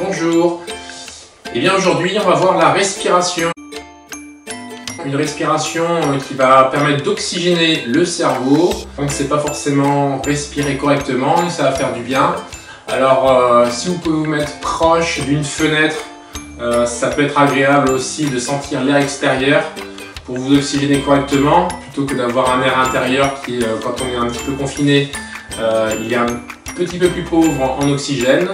Bonjour. Et bien aujourd'hui on va voir la respiration. Une respiration qui va permettre d'oxygéner le cerveau. Donc c'est pas forcément respirer correctement, mais ça va faire du bien. Alors si vous pouvez vous mettre proche d'une fenêtre, ça peut être agréable aussi de sentir l'air extérieur pour vous oxygéner correctement, plutôt que d'avoir un air intérieur qui, quand on est un petit peu confiné, il est un petit peu plus pauvre en oxygène.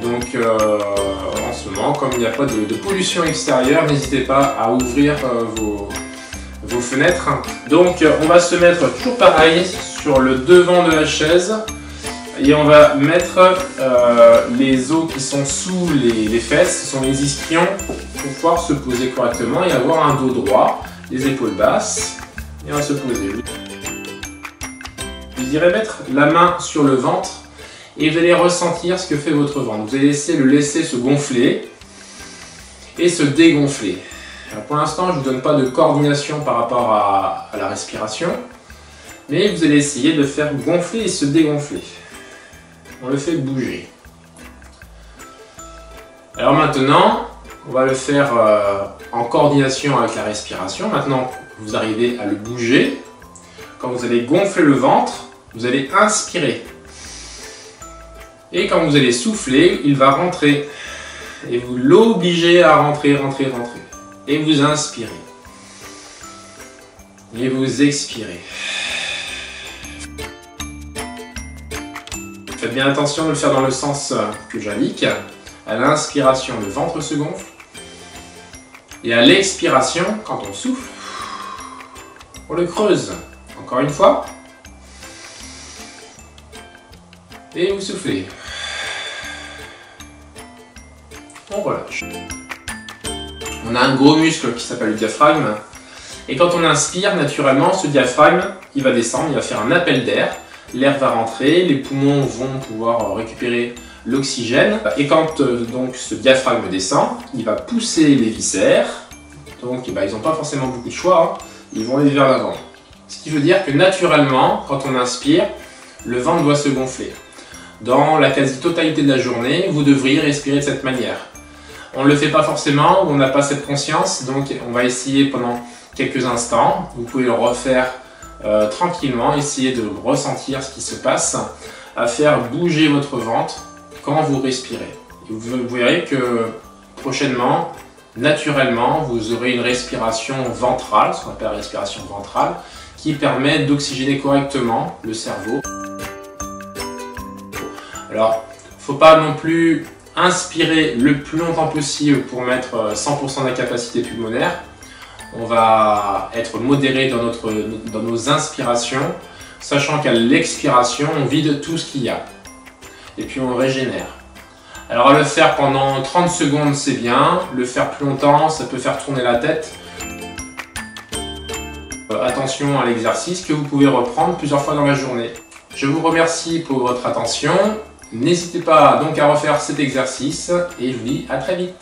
Donc en ce moment, comme il n'y a pas de pollution extérieure, n'hésitez pas à ouvrir vos fenêtres. Donc on va se mettre toujours pareil sur le devant de la chaise et on va mettre les os qui sont sous les fesses, ce sont les ischions, pour pouvoir se poser correctement et avoir un dos droit, les épaules basses, et on va se poser. Vous irez mettre la main sur le ventre et vous allez ressentir ce que fait votre ventre. Vous allez le laisser se gonfler et se dégonfler. Alors pour l'instant, je ne vous donne pas de coordination par rapport à la respiration, mais vous allez essayer de faire gonfler et se dégonfler. On le fait bouger. Alors maintenant, on va le faire en coordination avec la respiration. Maintenant, vous arrivez à le bouger. Quand vous allez gonfler le ventre, vous allez inspirer. Et quand vous allez souffler, il va rentrer. Et vous l'obligez à rentrer. Et vous inspirez. Et vous expirez. Faites bien attention de le faire dans le sens que j'indique. À l'inspiration, le ventre se gonfle. Et à l'expiration, quand on souffle, on le creuse. Encore une fois. Et vous soufflez. On relâche. On a un gros muscle qui s'appelle le diaphragme. Et quand on inspire, naturellement, ce diaphragme, il va descendre, il va faire un appel d'air. L'air va rentrer, les poumons vont pouvoir récupérer l'oxygène. Et quand donc ce diaphragme descend, il va pousser les viscères. Donc ils n'ont pas forcément beaucoup de choix, hein. Ils vont aller vers l'avant. Ce qui veut dire que naturellement, quand on inspire, le ventre doit se gonfler. Dans la quasi-totalité de la journée, vous devriez respirer de cette manière. On ne le fait pas forcément, on n'a pas cette conscience, donc on va essayer pendant quelques instants. Vous pouvez le refaire tranquillement, essayer de ressentir ce qui se passe, à faire bouger votre ventre quand vous respirez. Et vous verrez que prochainement, naturellement, vous aurez une respiration ventrale, ce qu'on appelle la respiration ventrale, qui permet d'oxygéner correctement le cerveau. Alors, il ne faut pas non plus inspirer le plus longtemps possible pour mettre 100% de la capacité pulmonaire. On va être modéré dans nos inspirations, sachant qu'à l'expiration, on vide tout ce qu'il y a. Et puis on régénère. Alors à le faire pendant 30 secondes, c'est bien. Le faire plus longtemps, ça peut faire tourner la tête. Attention à l'exercice que vous pouvez reprendre plusieurs fois dans la journée. Je vous remercie pour votre attention. N'hésitez pas donc à refaire cet exercice et je vous dis à très vite.